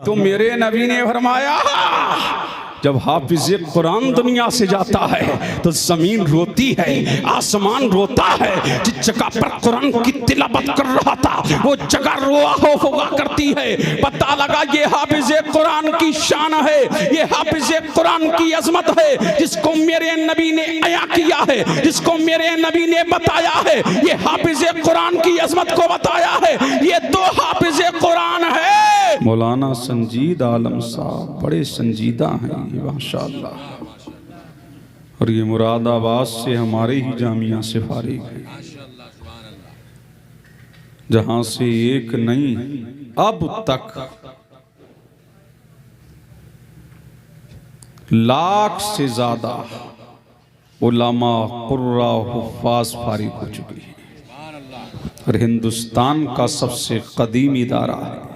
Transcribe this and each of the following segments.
तो मेरे नबी ने फरमाया जब हाफिज कुरान दुनिया से जाता है तो जमीन रोती है, आसमान रोता है। जिस जगह पर कुरान की तिलावत कर रहा था वो जगह रोआ हुआ करती है। पता लगा ये हाफिज कुरान की शान है, ये हाफिज कुरान की अजमत है, जिसको मेरे नबी ने अया किया है, जिसको मेरे नबी ने बताया है। ये हाफिज कुरान की अजमत को बताया है। ये तो हाफिज कुरान है। मौलाना संजीद आलम साहब बड़े संजीदा हैं माशाअल्लाह, और ये मुरादाबाद से हमारे ही जामिया से फारिग है, जहां से एक नहीं अब तक लाख से ज्यादा उलमा कुर्रा हुफ्फाज फारिग हो चुके हैं, और हिंदुस्तान का सबसे कदीम इदारा है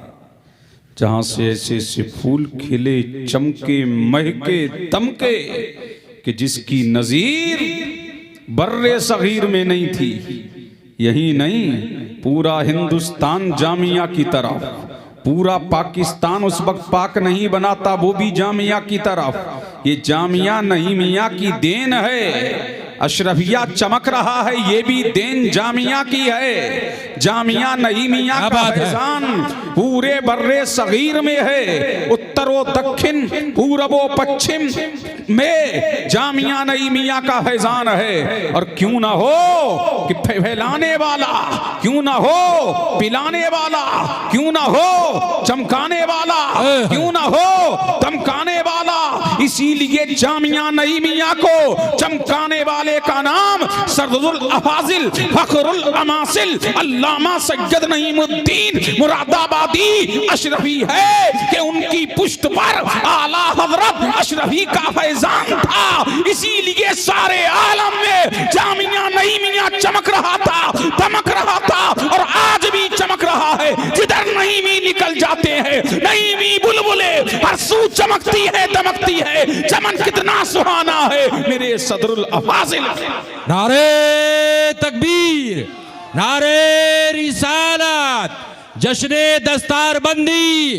जहां से ऐसे ऐसे फूल खिले, चमके, महके, दमके कि जिसकी नजीर बर्रे सगीर में नहीं थी। यही नहीं, पूरा हिंदुस्तान जामिया की तरफ, पूरा पाकिस्तान उस वक्त पाक नहीं बनाता, वो भी जामिया की तरफ। ये जामिया नहीं मियाँ की देन है। अशरफिया चमक रहा है, ये भी देन जामिया की है। जामिया नहीं मियाँ का फैजान पूरे बर्रे सगीर में है। उत्तर व दक्षिण, पूरब व पश्चिम में जामिया नहीं मियाँ का फैजान है। और क्यों ना हो कि फैलाने वाला, क्यों ना हो पिलाने वाला, क्यों ना हो चमकाने वाला, क्यों ना हो धमकाने वाला। इसीलिए जामिया नहीं मियाँ को चमकाने वाले का नाम सरदुल अफाजिल फखरुल अमासिल अल्लामा सैयद नईमुद्दीन मुरादाबादी अशरफी है कि उनकी पुश्त पर आला हजरत अशरफी का फैजान था। इसीलिए सारे आलम में जामिया नहीं मियाँ चमक रहा था, दमक रहा था, और आज भी चमक रहा है। जिधर नहीं भी निकल जाते हैं, नहीं भी बुलबुले हर सू चमकती है, दमकती है। चमन कितना सुहाना है मेरे सदरुल अफाजिल। नारे तकबीर, नारे रिसालत, जश्ने दस्तारबंदी,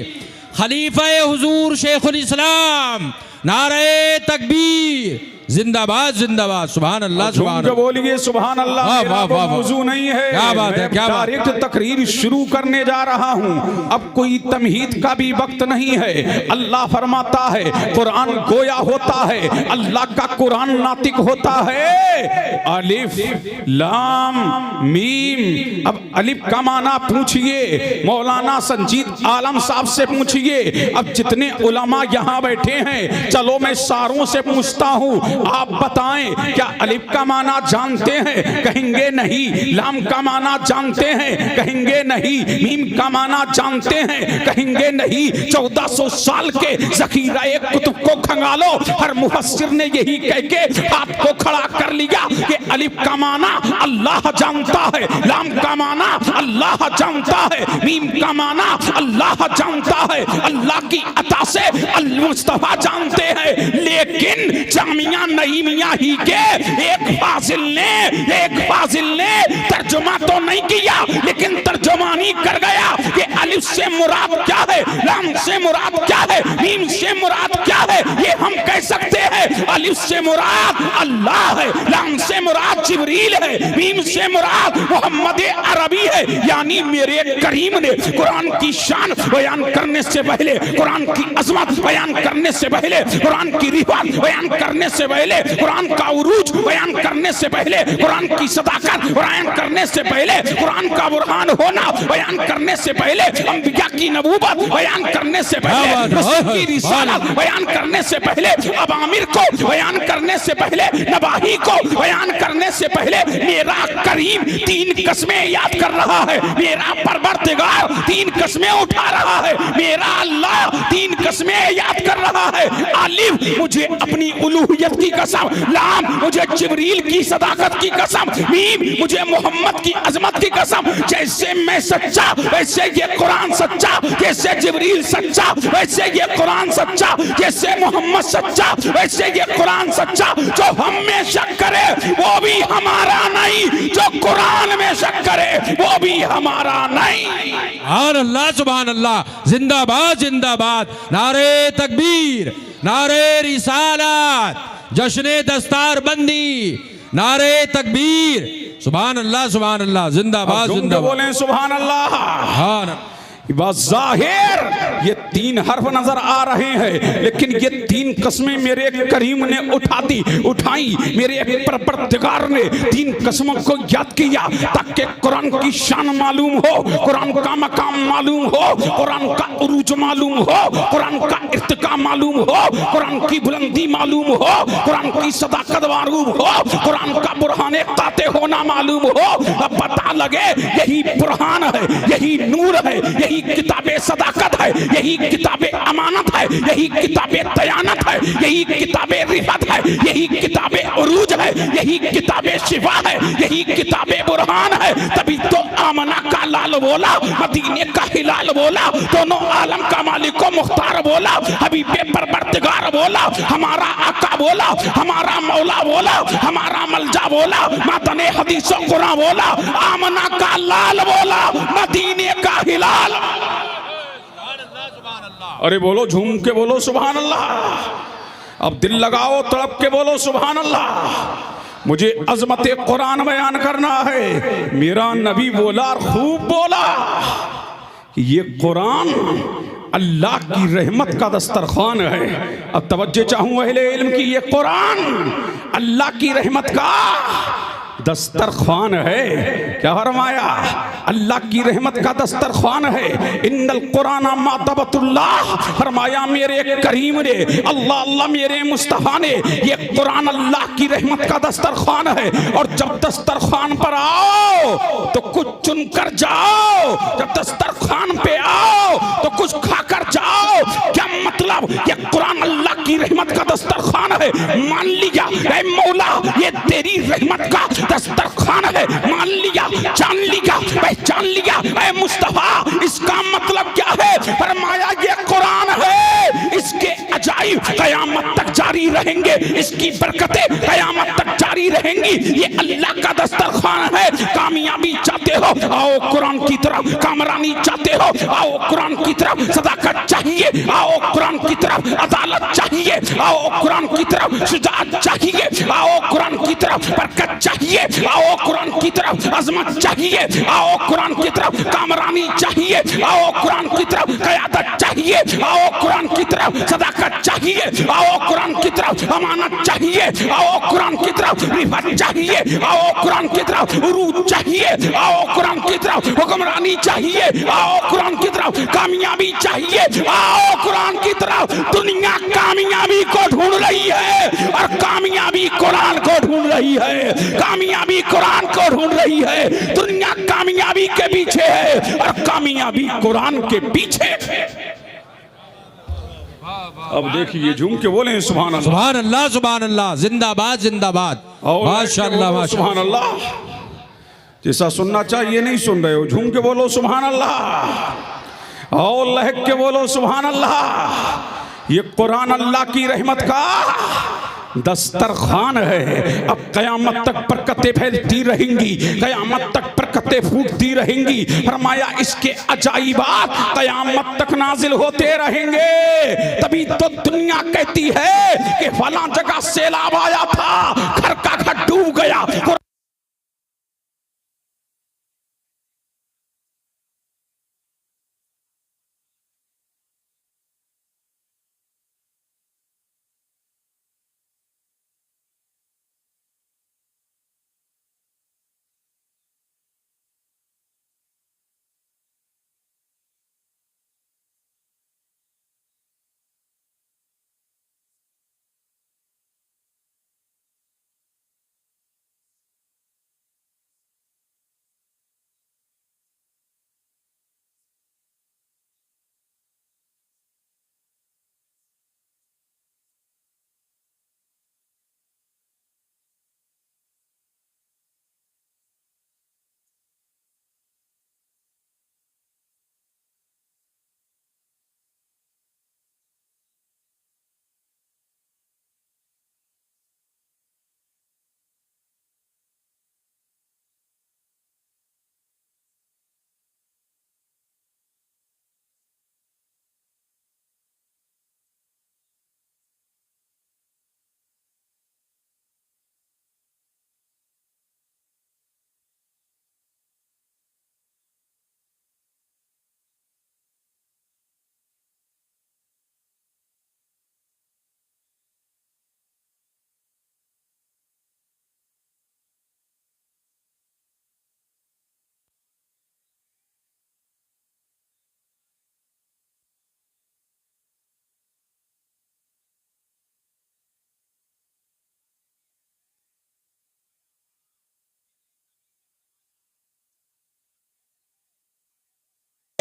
खलीफा हुजूर शेखुल इस्लाम, नारे तकबीर, जिंदाबाद जिंदाबाद, सुभान अल्लाह सुभान अल्लाह। बोलिए सुभान अल्लाह। वाह वाह, मौजू नहीं है, क्या बात है, क्या बात। डायरेक्ट तकरीर शुरू करने जा रहा हूं। अब कोई तमहीद का भी वक्त नहीं है। अल्लाह फरमाता है कुरान गोया होता है, अल्लाह का कुरान नातिक होता है। अलिफ लाम मीम। अब अलिफ का माना पूछिए मौलाना संजीद आलम साहब से पूछिए। अब जितने उलमा यहाँ बैठे हैं, चलो मैं सारों से पूछता हूँ, आप बताएं क्या अलिफ का माना जानते हैं? कहेंगे नहीं। लाम का माना जानते हैं? कहेंगे नहीं। मीम का माना जानते हैं? कहेंगे नहीं। 1400 साल के ज़ख़ीरा एक कुतुब को खंगालो। हर मुफस्सिर ने यही कह के हाथ को खड़ा कर लिया कि अलिफ का माना अल्लाह जानता है, लाम का माना अल्लाह जानता है, मीम का माना अल्लाह जानता है। अल्लाह की अता से अल मुस्तफा जानते हैं। लेकिन जामिया नहीं मियाँ ही के एक फाजिल ने तर्जुमा तो नहीं किया, लेकिन तर्जुमानी कर गया कि अलिफ से मुराद क्या है, लाम से मुराद क्या है, मीम से मुराद क्या है। ये हम कह सकते हैं अलिफ से मुराद अल्लाह है, लाम से मुराद जिब्रील है, मीम से मुराद मोहम्मद अरबी है। यानी मेरे करीम ने कुरान की शान बयान करने से पहले, कुरान की अजमत बयान करने से पहले, कुरान की रिफात बयान करने से पहले, कुरान का उरूज बयान करने से पहले, कुरान की सदाकत बयान करने से पहले, कुरान का बुरहान होना बयान करने से पहले, अंबिया की नबूवत बयान करने से पहले, रसूल की रिसालत बयान करने से पहले, अवामिर को बयान करने से पहले, नवाही को बयान करने से पहले मेरा करीम 3 कस्में याद कर रहा है। मेरा परवरदिगार 3 कस्में उठा रहा है। मेरा अल्लाह 3 कस्में याद कर रहा है। अलिफ मुझे अपनी उलूहियत की कसम, लाम मुझे जिब्रील की सदाकत की कसम, मीम मुझे मोहम्मद की अजमत की कसम। जैसे मैं सच्चा वैसे ये कुरान सच्चा, जैसे जिब्रील सच्चा वैसे ये कुरान सच्चा, जैसे मोहम्मद सच्चा, वैसे ये कुरान सच्चा। जो हम में शक करे वो भी हमारा नहीं, जो कुरान में शक करे वो भी हमारा नहीं। सुभान अल्लाह, जिंदाबाद जिंदाबाद, नारे तकबीर, नारे रिसालत, जश्ने दस्तार बंदी, नारे तकबीर, सुभान अल्लाह, जिंदाबाद जिंदाबाद। बोले सुभान अल्लाह। हाँ, जाहिर ये 3 हर्फ नजर आ रहे हैं, लेकिन ये 3 कस्में मेरे करीम ने उठाई, मेरे परवरदिगार ने 3 कस्मों को याद किया ताकि कुरान की शान मालूम हो, कुरान का मकाम मालूम हो, कुरान का उरूज मालूम हो, कुरान का इर्तिका मालूम हो, कुरान की बुलंदी मालूम हो, कुरान की सदाकत मालूम हो, कुरान का बुरहाने काते होना मालूम हो। अब पता लगे यही बुरहान है, यही नूर है, यही किताबे सदाकत है, यही किताबे अमानत है, यही किताबे दयानत है, यही किताबे रिफत है, यही किताबे उरूज है, यही किताबे शिफा है, यही किताबे बुरहान है। तभी तो आमना का लाल बोला, मदीने का हिलाल बोला, दोनों आलम का मालिक मुख्तार बोला, हबीबे परवरदिगार बोला, हमारा आका बोला, हमारा मौला बोला, हमारा मलजा बोला, मातने हदीस कुरान बोला, आमना का लाल बोला, मदीने का हिलाल। अरे बोलो, झूम के बोलो सुभान अल्लाह। अब दिल लगाओ, तड़प के बोलो सुभान अल्लाह। मुझे अजमत कुरान बयान करना है। मेरा नबी बोला, खूब बोला कि ये कुरान अल्लाह की रहमत का दस्तरखान है। अब तवज्जो चाहूँ अहले इल्म की, ये कुरान अल्लाह की रहमत का दस्तरखान है। क्या फरमाया? अल्लाह की रहमत का दस्तरखान है। इन्नल कुरान मातबतुल्लाह, फरमाया मेरे करीम ने, अल्लाह अल्लाह मेरे मुस्तफा ने, ये कुरान अल्लाह की रहमत का दस्तरखान है। और जब दस्तरखान पर आओ तो कुछ चुनकर जाओ, जब दस्तरखान पे आओ तो कुछ खाकर जाओ। क्या मतलब? ये कुरान अल्लाह की रहमत का दस्तरखान है। मान लिया ऐ मौला ये तेरी रहमत का दस्तरखान है, मान लिया, जान लिया, पहचान लिया। ऐ मुस्तफा इसका मतलब क्या है? फरमाया ये कुरान है, इसके अजाइब कयामत तक जारी रहेंगे, इसकी बरकतें कयामत तक जारी रहेंगी। ये अल्लाह का दस्तरखान है। कामयाबी चाहते हो, आओ कुरान की तरफ। कामरानी चाहते हो, आओ कुरान की तरफ। सदाकत चाहिए, आओ कुरान की तरफ। अदालत चाहिए, आओ कुरान की तरफ। शुजाअत चाहिए, आओ कुरान की तरफ। बरकत चाहिए, आओ कुरान की तरफ। अजमत चाहिए, आओ कुरान की तरफ। कामरानी चाहिए, आओ कुरान की तरफ। क़यादत चाहिए, आओ कुरान की तरफ। सदाकत चाहिए, आओ कुरान की तरफ। अमानत चाहिए, आओ कुरान की तरफ। रिफत चाहिए, आओ कुरान की तरफ। उरूज चाहिए, आओ कुरान की तरफ। हुक्मरानी चाहिए, आओ कुरान की तरफ। कामयाबी चाहिए, आओ कुरान की तरफ। दुनिया कामयाबी को ढूंढ रही है और कामयाबी कुरान को ढूंढ रही है। कामयाबी कुरान को ढूंढ रही है। दुनिया कामयाबी के पीछे है और कामयाबी कुरान के पीछे। अब देखिए, झूम के बोले सुभान अल्लाह, सुभान अल्लाह, सुभान अल्लाह, जिंदाबाद जिंदाबाद, माशाअल्लाह माशाअल्लाह, सुभान अल्लाह। जैसा सुनना चाहिए नहीं सुन रहे हो, झूम के बोलो सुभान अल्लाह और लहक के बोलो सुभान अल्लाह। ये कुरान अल्लाह की रहमत का दस्तरखान है। अब कयामत तक बरकतें फैलती रहेंगी, कयामत तक बरकतें फूटती रहेंगी। फरमाया इसके अजाइबात कयामत तक नाजिल होते रहेंगे। तभी तो दुनिया कहती है कि फलां जगह सैलाब आया था, घर का घर डूब गया।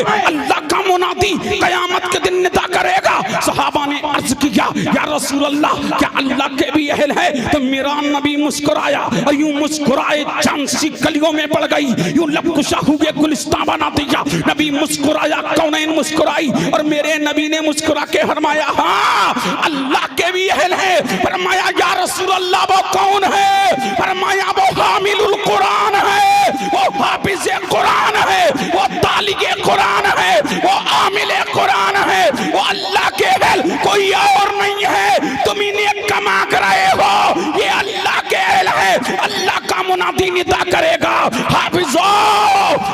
अल्लाह का मुनादी कयामत के दिन निदा करेगा। सहाबा ने अर्ज किया, या रसूल अल्लाह, क्या अल्लाह के भी अहल है? तो मेरा नबी मुस्कुराया और यूं मुस्कुराए चांद सी कलियों में पड़ गई, यूं लबकुशा हुए गुलिस्तां बना दिया। नबी मुस्कुराया, कौनैन मुस्कुराई और मेरे नबी ने मुस्कुरा के फरमाया, हाँ अल्लाह के भी अहल है। फरमाया, या रसूल अल्लाह वो कौन है? फरमाया, वो हामिलुल कुरान है, वो हाफिज़े कुरान है, वो तालिगे कुरान है, वो आमिले कुरान है, वो अल्लाह के अहल कोई और नहीं है। तुम इन्हें कमा कर रहे हो, ये अल्लाह के अहल है। अल्लाह का मुनादी निदा करेगा, हाफिज़ो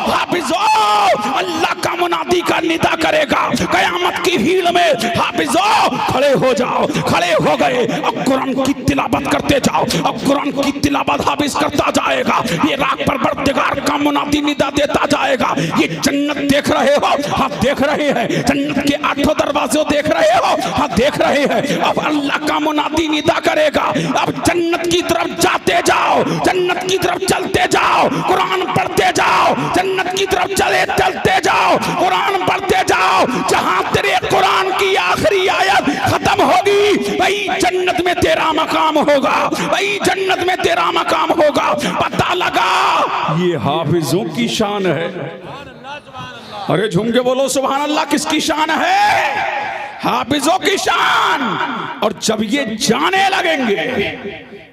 हाफिज़ो, अल्लाह का मुनादी का निदा करेगा। कयामत की भीड़ में हाफिज़ो खड़े हो जाओ। खड़े हो गए, अब कुरान की तिलावत करते जाओ। अब कुरान की तिलावत हाफिज़ करता जाएगा, ये राग पर परवरदिगार का मुनादी निदा देता जाएगा। ये जन्नत देख रहे हो? हाँ देख रहे हैं। जन्नत के 8 दरवाजे देख रहे हो? हाँ देख रहे हैं। अब अल्लाह का मुनादी निदा करेगा, अब जन्नत की तरफ जाते जाओ, जन्नत की तरफ चलते जाओ, कुरान पढ़ते जाओ, जन्नत की तरफ चलते जाओ, कुरान पढ़ते जाओ। जहां तेरे कुरान की आखिरी आयत खत्म होगी, वही जन्नत में तेरा मकाम होगा, वही जन्नत में तेरा मकाम होगा। पता लगा, ये हाफिजों की शान है। अरे झूम के बोलो सुभान अल्लाह। किसकी शान है? हाफिजों की शान। और जब ये जाने लगेंगे,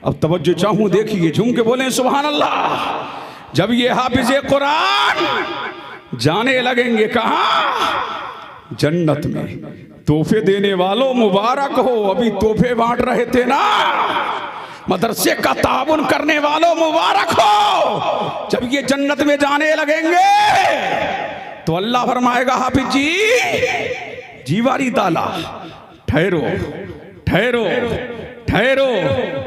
अब तवज्जो चाहूं, देखिए, झूम के बोले सुभान अल्लाह। जब ये हाफिज़े कुरान जाने लगेंगे, कहां? जन्नत में। तोहफे देने वालों मुबारक हो, अभी तोहफे बांट रहे थे ना। मदरसे का ताउन करने वालों मुबारक हो। जब ये जन्नत में जाने लगेंगे तो अल्लाह फरमाएगा, हाफिज जी वारी ताला, ठहरो ठहरो ठहरो।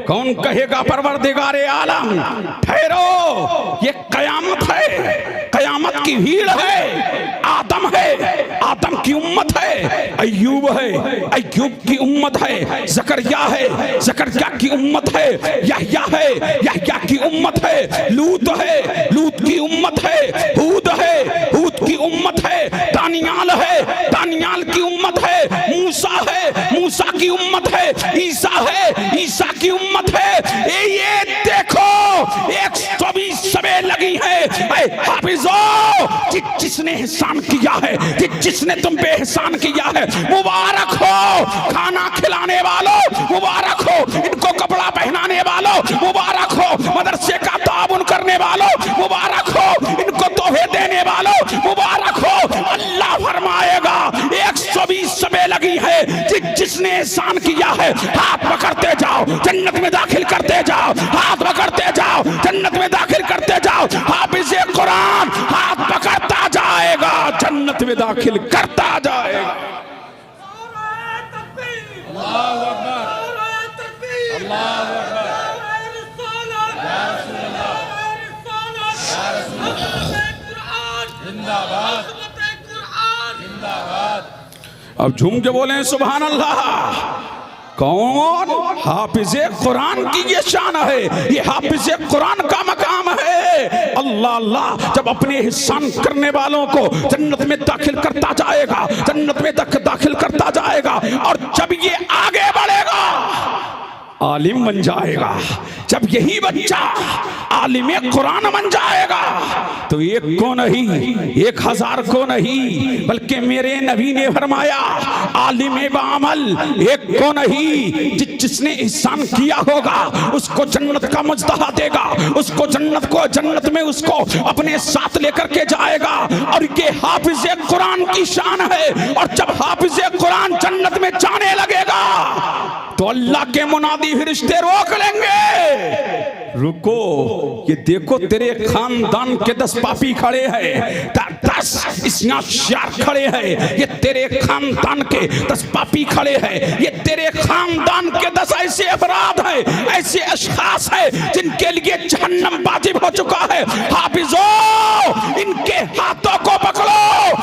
कौन कहेगा परवरदिगारे आलम ठहरो? ये कयामत है, कयामत की भीड़ है। आदम है, आदम की उम्मत है। अय्यूब है, अय्यूब की उम्मत है। ज़करिया है, ज़करिया की उम्मत है। यहया है, यहया की उम्मत है। लूत है, लूत की उम्मत है। हूद है, हूद की उम्मत है। दानियाल है, दानियाल की उम्मत है। मूसा है, मूसा की उम्मत है। ईसा है, ईसा की उम्मत है। ये देखो 120 सबे लगी है। हाफिजो, जिसने एहसान किया है, जिसने तुम पे एहसान किया है, मुबारक हो। खाना खिलाने वालों मुबारक हो, इनको कपड़ा पहनाने वालों मुबारक हो, मदरसे का ताउन करने वालों मुबारक हो, इनको तोहफे देने वालों मुबारक हो। अल्लाह फरमाएगा 120 सबे लगी है। जिसने एहसान किया है, हाथ पकड़ते जाओ, जन्नत में दाखिल करते जाओ। हाथ पकड़ते जाओ, जन्नत में दाखिल करते जाओ। हाफिज़े कुरान हाथ पकड़ता जाएगा, जन्नत में दाखिल करता जाएगा। अल्लाहु अकबर, अल्लाहु अकबर। जिंदाबाद, जिंदाबाद। अब झूम के बोले सुभान अल्लाह। कौन? हाफिज़े कुरान की ये शान है, ये हाफिज़े कुरान का मकाम है। अल्लाह अल्लाह जब अपने एहसान करने वालों को जन्नत में दाखिल करता जाएगा, जन्नत में दाखिल करता जाएगा। और जब ये आगे बढ़ेगा, आलिम बन जाएगा। जब यही बच्चा आलिमे कुरान बन जाएगा, तो एक को नहीं, 1000 को नहीं, बल्कि मेरे नबी ने फरमाया आलिमे बामल एक को नहीं, जिसने एहसान किया होगा उसको जन्नत का मजदहा देगा, उसको जन्नत में उसको अपने साथ लेकर के जाएगा। और ये हाफिज़े कुरान की शान है। और जब हाफिज़े कुरान जन्नत में जाने लगेगा, तो अल्लाह के मुनादी फरिश्ते रोक लेंगे। रुको, ये देखो तेरे खानदान के 10 पापी खड़े हैं, 10 इसनाशार खड़े हैं। ये तेरे खानदान के 10 पापी खड़े हैं। ये तेरे खानदान के 10 ऐसे अफराद हैं, ऐसे अशखास हैं जिनके लिए जहन्नम वाजिब हो चुका है। हाफिजो, इनके हाथों को पकड़ो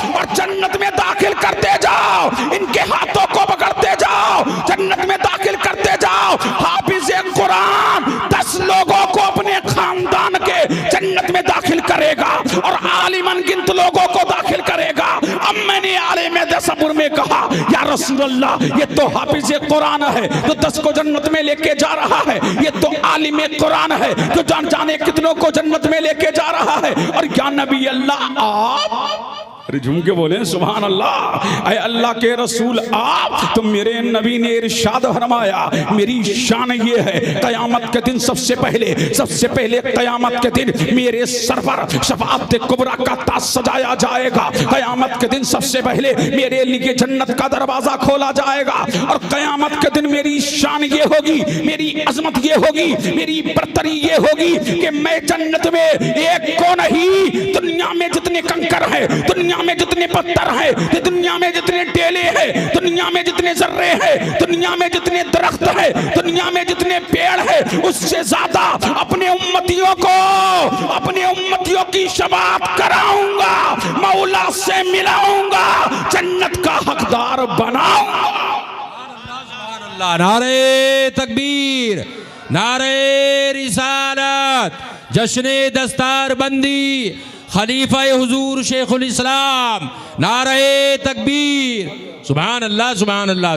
और जन्नत में दाखिल करते जाओ। इनके हाथों को पकड़ते जाओ, जन्नत में दाखिल करते जाओ। हाफिज़े कुरान 10 लोगों को अपने खानदान के जन्नत में दाखिल करेगा और आलिमन गिनत लोगों को दाखिल करेगा। अब मैंने आलिम दसपुर में कहा, या रसूल अल्लाह, ये तो हाफिज कुरान है जो 10 को जन्नत में लेके जा रहा है, ये तो आलिम कुरान है जो जाने कितनों को जन्नत में लेके जा रहा है। और या नबी अल्लाह आप, अरे झूम के बोले सुभान अल्लाह, अय अल्लाह के रसूल आप, तो मेरे नबी ने इरशाद फरमाया, मेरी शान ये है कयामत के दिन सबसे पहले कयामत के दिन मेरे सर पर शफाअत कुबरा का ताज सजाया जाएगा। कयामत के दिन सबसे पहले मेरे लिए जन्नत का दरवाजा खोला जाएगा और कयामत के दिन मेरी शान ये होगी, मेरी अजमत ये होगी, मेरी बरतरी ये होगी कि मैं जन्नत में एक को नहीं, दुनिया में जितने कंकर हैं, दुनिया में जितने पत्थर हैं, दुनिया में जितने टेले हैं, दुनिया में जितने जर्रे हैं, दुनिया में जितने दरख्त हैं, दुनिया में जितने पेड़ हैं, उससे ज्यादा अपने उम्मतियों की शफाअत कराऊंगा, मौला से मिलाऊंगा, जन्नत का हकदार बनाऊंगा। नारे तकबीर, नारे रिसालत, जश्ने दस्तार बंदी, खलीफा हुजूर शेखुल इस्लाम, नारे तकबीर, सुभान अल्लाह,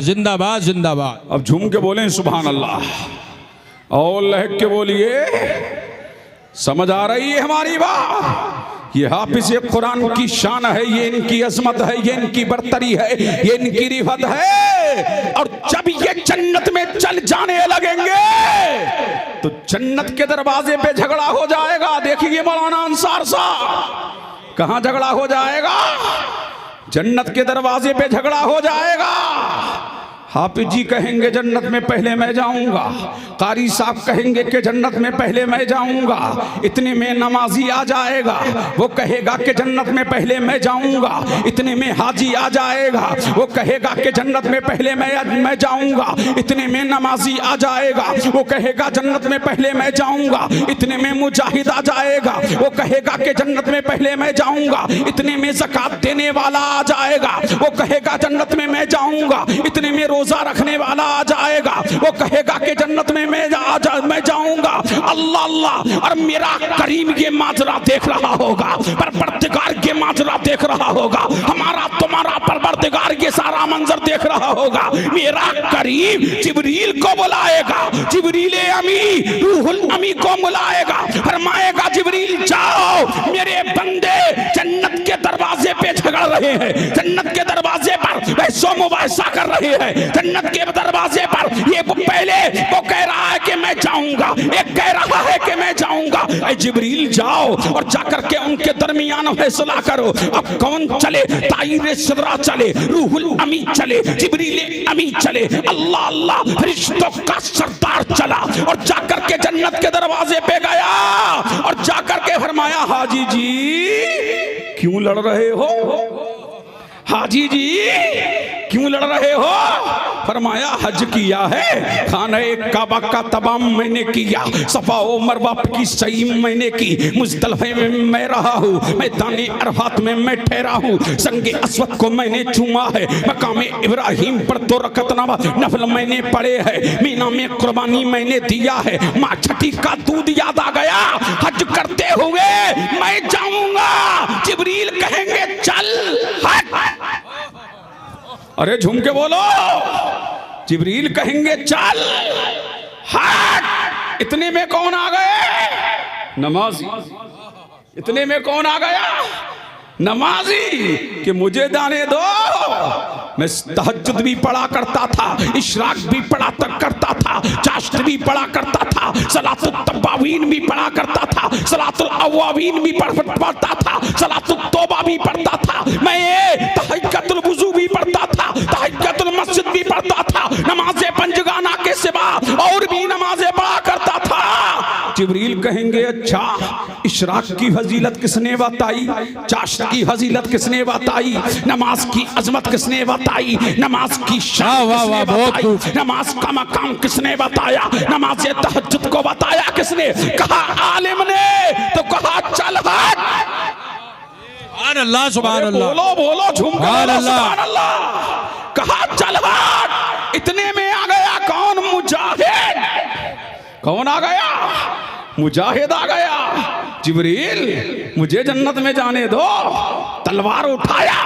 जिंदाबाद जिंदाबाद। अब झूम के बोलें सुभान अल्लाह और लहक के बोलिए, समझ आ रही है हमारी बात? ये हाफिज कुरान की शान है, ये इनकी अजमत है, ये इनकी बरतरी है, ये इनकी रिफत है। और जब ये जन्नत में चल जाने लगेंगे तो जन्नत के दरवाजे पे झगड़ा हो जाएगा। देखिए मौलाना अंसार साहब, कहां झगड़ा हो जाएगा? जन्नत के दरवाजे पे झगड़ा हो जाएगा। हाफिज जी कहेंगे जन्नत में पहले मैं जाऊंगा, कारी साहब कहेंगे कि जन्नत में पहले मैं जाऊंगा, इतने में नमाजी आ जाएगा, वो कहेगा कि जन्नत में पहले मैं जाऊंगा, इतने में हाजी आ जाएगा, वो कहेगा कि जन्नत में पहले मैं जाऊंगा, इतने में नमाजी आ जाएगा, वो कहेगा जन्नत में पहले मैं जाऊंगा, इतने में मुजाहिद आ जाएगा, वो कहेगा कि जन्नत में पहले मैं जाऊंगा, इतने में ज़कात देने वाला आ जाएगा, वो कहेगा जन्नत में मैं जाऊंगा, इतने में रोजा रखने वाला आ जाएगा, वो कहेगा कि जन्नत में मैं जाऊंगा। अल्लाह अल्लाह, और मेरा करीम ये माजरा देख रहा होगा, परवरदिगार ये माजरा देख रहा होगा, हमारा तुम्हारा परवरदिगार ये सारा मंजर देख रहा होगा। मेरा करीम जिब्रील को बुलाएगा, जिब्रील अमी रूहुल अमी को बुलाएगा, फरमाएगा जिब्रील जाओ, मेरे बंदे जन्नत के दरवाजे पे झगड़ रहे हैं, जन्नत के दरवाजे पर वैसो मुबाहिसा कर रहे हैं, जन्नत के दरवाजे पर ये पहले वो कह रहा है कि मैं जाऊंगा, एक कह रहा है कि मैं जाऊंगा। ऐ जिब्रील जाओ और जाकर के उनके दरमियान फैसला करो, अब कौन चले? ताईर सिदरा चले, रूहुल अमी चले, जिब्रील अमी चले, अल्लाह अल्लाह फरिश्तों का सरदार चला और जाकर के जन्नत के दरवाजे पे गया और जाकर के फरमाया, हाजी जी क्यों लड़ रहे हो? हाजी जी क्यों लड़ रहे हो? फरमाया हज किया है, खाने काबा का तमाम मैंने किया, सफा व मरवा की सही मैंने की, मुज़दलिफा में मैं रहा हूँ, मैदान अरफात में मैं ठहरा हूँ, संगे अस्वद को मैंने चूमा है, मकाम इब्राहिम पर 2 रकअत नफल मैंने पढ़े है, मीना में कुर्बानी मैंने दिया है, माँ छठी का दूध याद आ गया, हज करते हुए मैं जाऊंगा। जिब्रील कहेंगे चल हज, अरे झूम के बोलो, जिब्रील कहेंगे चल हट। इतने में कौन आ गए? नमाजी। इतने में कौन आ गया? नमाजी। कि मुझे जाने दो, मैं तहज्जुद भी पढ़ा करता था, इशराक भी पढ़ा करता था, चाश्त भी पढ़ा करता था, सलातुल तब्बावीन भी पढ़ा करता था, सलातुल अव्वाबीन भी पढ़ता था, सलातुल तौबा भी पढ़ता था, मैं तहज्जुदुल वुज़ू भी पढ़ता था, तहज्जुदुल मस्जिद भी पढ़ता था, नमाज़े पंजगाना के सिवा और भी नमाज़ें पढ़ा करता था। जिब्रील कहेंगे अच्छा, इशराक की फजीलत किसने बताई? चाश्त की फजीलत किसने बताई? नमाज की अजमत किसने बताई? नमाज की शान किसने बताई? नमाज का मकाम किसने बताया? नमाज तहज्जुद को बताया किसने? कहा आलिम ने, तो कहा चल हट। सुभान अल्लाह, सुभान अल्लाह, बोलो बोलो झूम के बोलो सुभान अल्लाह। कहा चल हट। इतने में आ गया कौन? मुजाहिद। कौन आ गया? मुजाहिद आ गया। जिब्रील मुझे जन्नत में जाने दो। तलवार उठाया,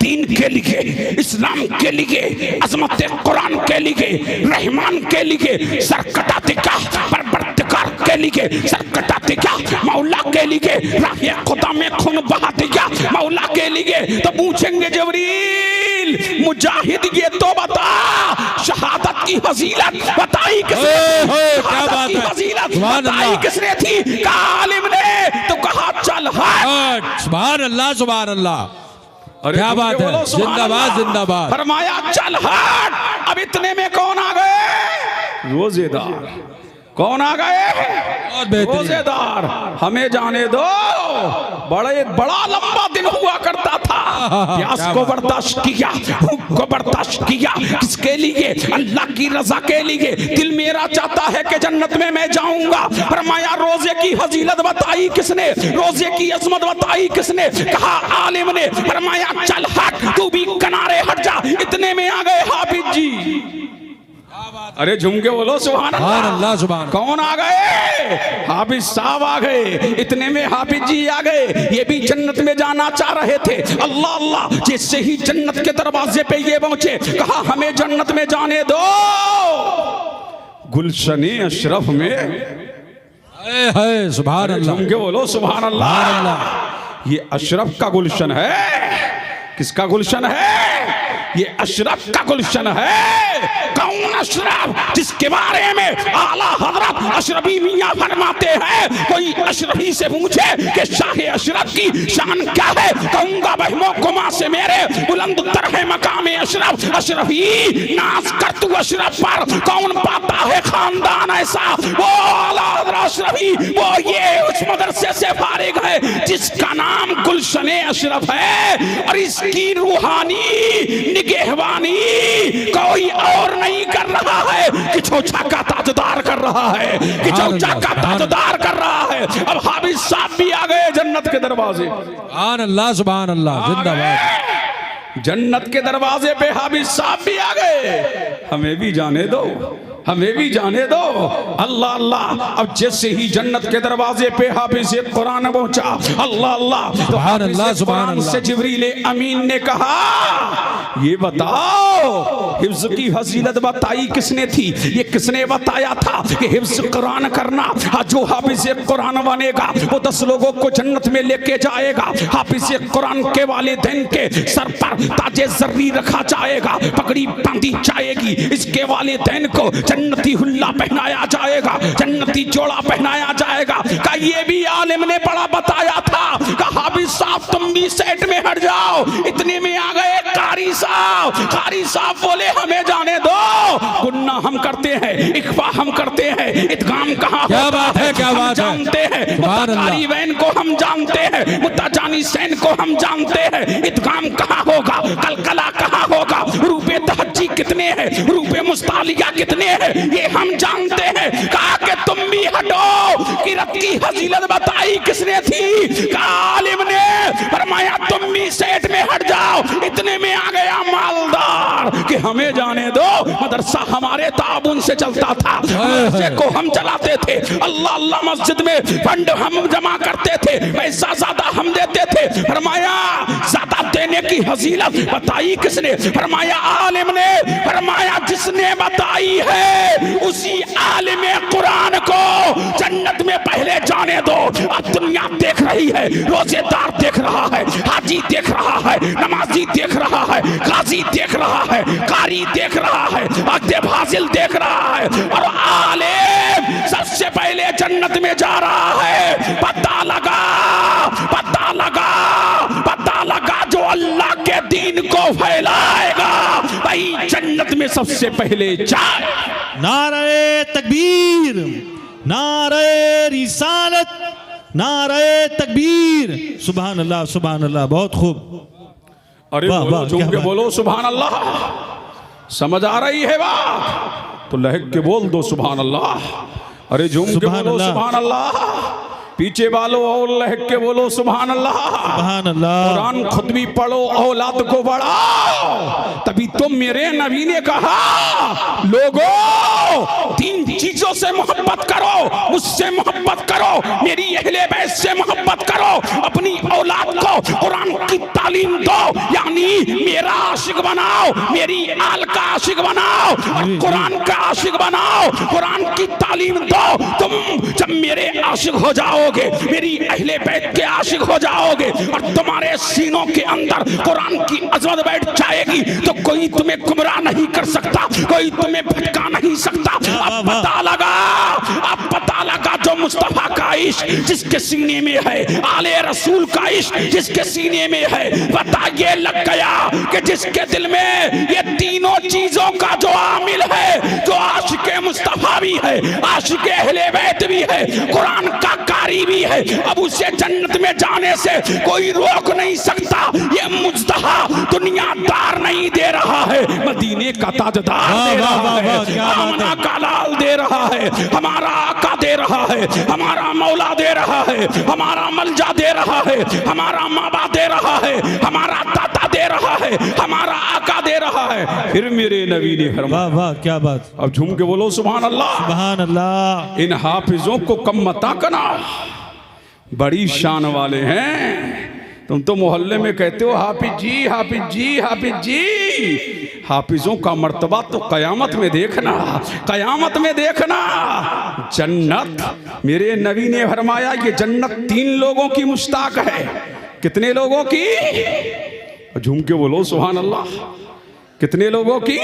दीन के लिए, इस्लाम के लिए, अजमत कुरान के लिए, रहमान के लिए, सरकटाते क्या, परवरदिगार के लिए, सरकटाते क्या, मौला के लिए, राहे खुदा में खून बहाते क्या, मौला के लिए। तो पूछेंगे जिब्रील मुजाहिद ये तो बता, शहादत की फजीलत बताई किसने? क्या बात है, फजीलत सुभान बताई अल्लाह। किसने थी? कहा आलिम ने। तो कहा चल हट। सुभान अल्लाह, सुभान अल्लाह, अरे क्या तुम बात ये है, बोलो सुभान जिंदाबाद अल्लाह। जिंदाबाद। फरमाया चल हट। अब इतने में कौन आ गए? रोजेदार। कौन आ गए? बहुत बेहतरीन। रोजेदार। हमें जाने दो, बड़ा लंबा दिन हुआ करता था। प्यास को बर्दाश्त किया, भूख को बर्दाश्त किया, किसके लिए? अल्लाह की रजा के लिए। दिल मेरा चाहता है कि जन्नत में मैं जाऊंगा। फरमाया रोजे की फजीलत बताई किसने? रोजे की अजमत बताई किसने? कहा आलिम ने। फरमाया चल हट, तू भी किनारे हट जा। इतने में आ गए हाफिज जी। अरे झूम के बोलो सुभान सुभान अल्लाह, सुभान। कौन आ गए? हाफिज साहब आ गए। इतने में हाफिज जी आ गए। ये भी जन्नत में जाना चाह रहे थे। अल्लाह अल्लाह, जैसे ही जन्नत के दरवाजे पे ये पहुंचे, कहा हमें जन्नत में जाने दो। गुलशने अशरफ में, है सुभान अल्लाह, झूम के बोलो सुभान अल्लाह। ये अशरफ का गुलशन है। किसका गुलशन है? ये अशरफ का गुलशन है। कौन अशरफ? जिसके बारे में आला हजरत अशरफी मियां फरमाते हैं, कोई अशरफी से पूछे कि शाह अशरफ की शान क्या है, कहूंगा बहमो कुमा से मेरे बुलंद तरह मकाम अशरफ। अशरफी नाज कर तू अशरफ पर, कौन पाता है खानदान ऐसा? वो आला हजरत अशरफी, वो ये उस मदरसे से फारिग है जिसका नाम गुलशने अशरफ है। और इसकी रूहानी निगहबानी कोई और नहीं कर रहा है कि चौचा का ताजदार कर रहा है, कि चौचा का ताजदार कर रहा है। अब हाफिज साहब भी आ गए जन्नत के दरवाजे। सुभान अल्लाह, सुभान अल्लाह, जिंदाबाद। जन्नत के दरवाजे पे हाफिज साहब भी आ गए। हमें भी जाने दो, हमें भी जाने दो। अल्लाह अल्लाह। अब जैसे ही जन्नत के दरवाजे पे हाफिज कुरान पहुंचा, अल्लाह अल्लाह, तो अल्लाह, सुभान अल्लाह। से जिब्रील अमीन ने कहा ये बताओ हिफ्ज की फजीलत बताई किसने थी? ये किसने बताया था कि हिफ्ज कुरान करना, जो हाफिज कुरान बनेगा वो 10 लोगों को जन्नत में लेके जाएगा। हाफिज कुरान के वालिदैन के सर पर ताजे जर्री रखा जाएगा, पगड़ी बांधी जाएगी। इसके वालिदैन को जन्नती हुल्ला पहनाया जाएगा, जन्नती जोड़ा पहनाया जाएगा। का ये भी आलिम ने बड़ा बताया था। कहा हाफिज साहब तुम भी सेट में हट जाओ। इतने में आ गए कारी साहब। कारी साहब बोले हमें जाने दो, गुन्ना हम करते हैं, इख्फा हम करते हैं, इदगाम कहाँ क्या बात है, क्या बात है, जानते हैं। मुत्ताकारी वैन को हम जानते हैं, मुत्ताजानी सैन को हम जानते हैं। इदगाम कहाँ होगा, कलकला कहाँ होगा, रूपे तहज्जी कितने हैं, रूपे मुस्तालिया कितने हैं, ये हम जानते हैं। कहा कि तुम भी हटो। किरत की फजीलत बताई किसने थी? कहा आलिम ने। फरमाया तुम भी सेट में हट जाओ। इतने में आ गया मालदार कि हमें जाने दो, मदरसा हमारे ताबून से चलता था, मदरसे को हम चलाते थे। अल्लाह अल्लाह, मस्जिद में फंड हम जमा करते थे, पैसा ज्यादा हम देते थे। फरमाया ज्यादा देने की फजीलत बताई किसने? फरमाया आलिम ने। फरमाया जिसने बताई है उसी आलिम कुरान को जन्नत में पहले जाने दो। अब दुनिया देख रही है, रोजेदार देख रहा है, हाजी देख रहा है, नमाजी देख रहा है, गाजी देख रहा है, कारी देख रहा है, अक्ते फाजिल देख रहा है, और आलिम सबसे पहले जन्नत में जा रहा है। पता लगा, पता लगा, पता लगा जो अल्लाह के दीन को फैलाएगा वही जन्नत में सबसे पहले जाए। नारे तकबीर, नारे रिसालत, नारे तकबीर। सुभान अल्लाह, सुभान अल्लाह, बहुत खूब। अरे वाह, बोलो, वाह, झूम क्या के बात। बोलो सुभान अल्लाह। समझ आ रही है बात तो लहक के बोल दो सुभान अल्लाह। अरे झूम के सुभान बोलो अल्लाह। सुभान अल्लाह। पीछे वालों और लहक के बोलो सुभान अल्लाह। सुभान अल्लाह। कुरान खुद भी पढ़ो, औलाद को बढ़ाओ। तभी तो मेरे नबी ने कहा लोगों 3 चीजों से मोहब्बत करो, मुझसे मोहब्बत करो। करो, मेरी अहले बैत से मोहब्बत करो, अपनी औलाद को कुरान की तालीम दो, यानी मेरा आशिक बनाओ, मेरी आल का आशिक बनाओ और कुरान का आशिक बनाओ, कुरान की तालीम दो। तुम जब मेरे आशिक हो जाओगे, मेरी अहले बैत के आशिक हो जाओगे और तुम्हारे सीनों के अंदर कुरान की अजमत बैठ जाएगी, तो कोई तुम्हें गुमराह नहीं कर सकता, कोई तुम्हें भटका नहीं सकता। अब पता लगा जो मुस्तफा का इश्क जिसके सीने में है, आले रसूल का इश्क जिसके सीने में है, पता ये लग गया कि जिसके दिल में ये तीनों चीजों का जो आमिल है, जो आशिक मुस्तफा भी है, आशिक अहले बैत भी है, कुरान का कारी भी है, अब उसे जन्नत में जाने से कोई रोक नहीं सकता। ये मुस्तफा दुनियादार नहीं दे रहा है, मदीने का ताजदार दे रहा है, आमना का लाल दे रहा है, हमारा आका दे रहा है, हमारा मौला दे रहा है, हमारा मलजा दे रहा है, हमारा माँ बाप दे रहा है, हमारा दादा दे रहा है, हमारा आका दे रहा है। फिर मेरे नबी ने फरमाया, वाह वाह क्या बात, अब झूम के बोलो सुभान अल्लाह। सुभान अल्लाह। इन हाफिजों को कम मता करना, बड़ी शान वाले हैं। तुम तो मोहल्ले में कहते हो हाफिज जी हाफिज जी हाफिज जी, हाफिजों का मर्तबा तो कयामत में देखना, कयामत में देखना। जन्नत, मेरे नबी ने फरमाया ये जन्नत 3 लोगों की मुश्ताक है। कितने लोगों की? झूम के बोलो सुभान अल्लाह। कितने लोगों की?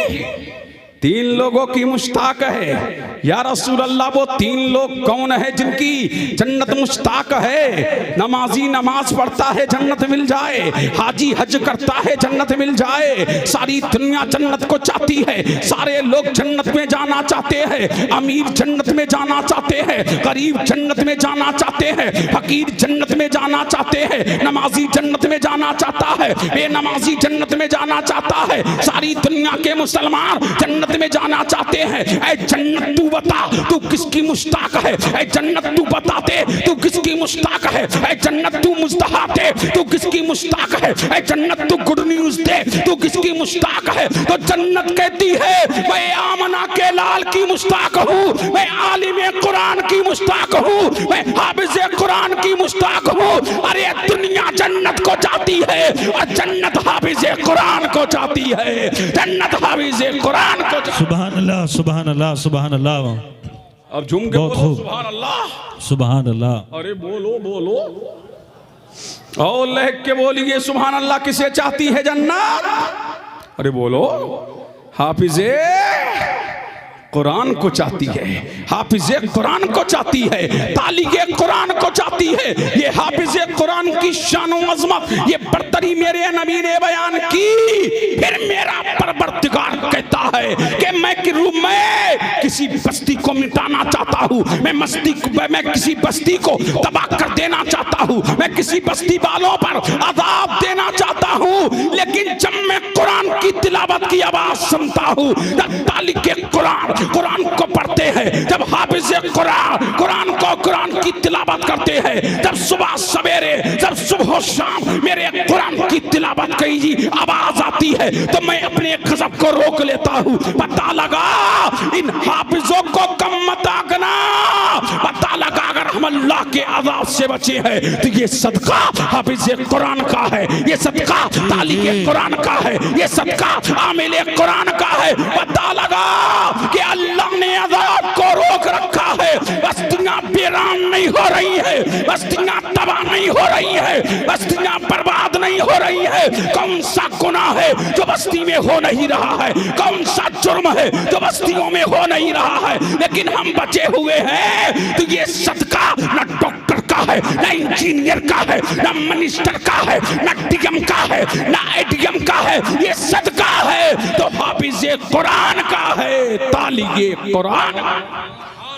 3 लोगों की मुश्ताक है। या रसूल अल्लाह, वो 3 लोग कौन है जिनकी जन्नत मुश्ताक है? नमाजी नमाज पढ़ता है जन्नत मिल जाए, हाजी हज करता है जन्नत मिल जाए, सारी दुनिया जन्नत को चाहती है, सारे लोग जन्नत में जाना चाहते हैं, अमीर जन्नत में जाना चाहते हैं, गरीब जन्नत में जाना चाहते हैं, फकीर जन्नत में जाना चाहते हैं, नमाजी जन्नत में जाना चाहता है, बेनमाजी जन्नत में जाना चाहता है, सारी दुनिया के मुसलमान जन्नत में जाना चाहते हैं। ऐ जन्नत तू बता तू किसकी मुश्ताक है? ऐ जन्नत तू बता दे तू किसकी मुश्ताक है? ऐ जन्नत तू मुस्तहा दे तू किसकी मुश्ताक है? ऐ जन्नत तू गुड न्यूज दे तू किसकी मुश्ताक है? तो जन्नत कहती है मैं आमना के लाल की मुश्ताक हूँ, मैं आलिम कुरान की मुश्ताक हूँ, मैं हाफिज कुरान की मुश्ताक हूँ। अरे दुनिया जन्नत को चाहती है और जन्नत हाफिज कुरान को चाहती है, जन्नत हाफिज कुरान को। सुभान अल्लाह सुभान अल्लाह सुभान अल्लाह। अब झूम के बहुत बोलो खूब। सुभान अल्लाह। सुभान अल्लाह। अरे बोलो बोलो और लहक के बोलिए सुभान अल्लाह। किसे चाहती है जन्नत? अरे बोलो, हाफिजे कुरान को चाहती है, हाफिजे कुरान को चाहती है, तालिगे कुरान को चाहती है। ये हाफिजे कुरान की शान व अज़मत, ये बरतरी मेरे नबी ने बयान की। फिर मेरा परवरदिगार कहता है कि मैं किसी बस्ती को मिटाना चाहता हूँ, मैं किसी बस्ती को तबाह कर देना चाहता हूँ, मैं किसी बस्ती वालों पर अज़ाब देना चाहता हूँ। लेकिन जब मैं कुरान की तिलावत की आवाज सुनता हूँ, जब तालिगे कुरान को पढ़ते हैं, जब हाफिज कुरान की तिलावत करते हैं, जब सुबह सवेरे, जब सुबह शाम मेरे कुरान की तिलावत की आवाज आती है, तो मैं अपने गज़ब को रोक लेता हूँ। पता लगा इन हाफिजों को कम मत आंकना, पता लगा अगर हम अल्लाह के अज़ाब से बचे हैं तो ये सदका हाफिज कुरान का है, ये सदका तालिगे कुरान का है, ये सदका आमिल कुरान का है। पता लगा कि अल्लाह ने अज़ाब को रोक रखा है। बस्तियां वीरान नहीं हो रही है, बस्तियां तबाह नहीं हो रही है, बस्तियां बर्बाद नहीं हो रही है। कौन सा गुनाह है जो बस्ती में हो नहीं रहा है? कौन सा जुर्म है जो बस्तियों में हो नहीं रहा है? लेकिन हम बचे हुए हैं। तो ये सदका न डॉक्टर का है, न इंजीनियर का है, न मिनिस्टर का है, न डीएम का है, न एडीएम का है, ये सदका है तो हाफिज कुरान का है, तालिगे कुरान।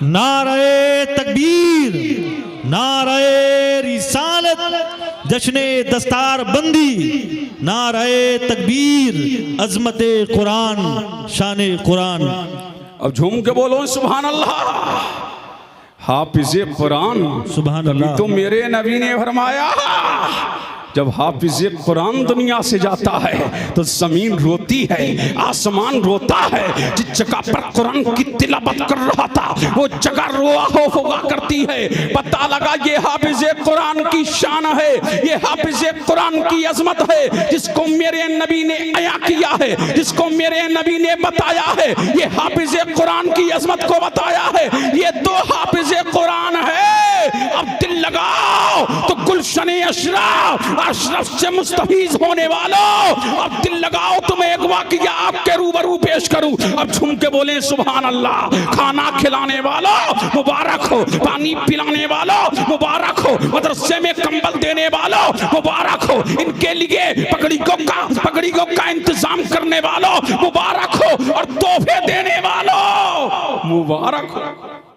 नारे तकबीर, नारे रिसालत, जश्ने दस्तार बंदी, नारे तकबीर, अजमते कुरान, शाने कुरान। अब झूम के बोलो सुभान अल्लाह। हाफिज कुरान सुभान अल्लाह। तो मेरे नबी ने फरमाया जब हाफिज कुरान दुनिया से जाता है तो जमीन रोती है, आसमान रोता है। जिस जगह पर कुरान की तिलावत कर रहा था वो जगह रोआ हुआ करती है। पता लगा ये हाफिज कुरान की शान है, ये हाफिज कुरान की अजमत है, जिसको मेरे नबी ने अया किया है, जिसको मेरे नबी ने बताया है, ये हाफिज कुरान की अजमत को बताया है। ये तो हाफिज कुरान है। अब दिल लगाओ तो गुलशन अशरफ, अशरफ से मुस्तफीज होने वालों, अब दिल लगाओ तो मैं एक वाकया आपके रूबरू पेश करूं। अब झूम के बोले सुभान अल्लाह। खाना खिलाने वालों मुबारक हो, पानी पिलाने वालों मुबारक हो, मदरसे में कंबल देने वालों मुबारक हो, इनके लिए पगड़ियों का इंतजाम करने वालों मुबारक हो, और तोहफे देने वालों मुबारक हो।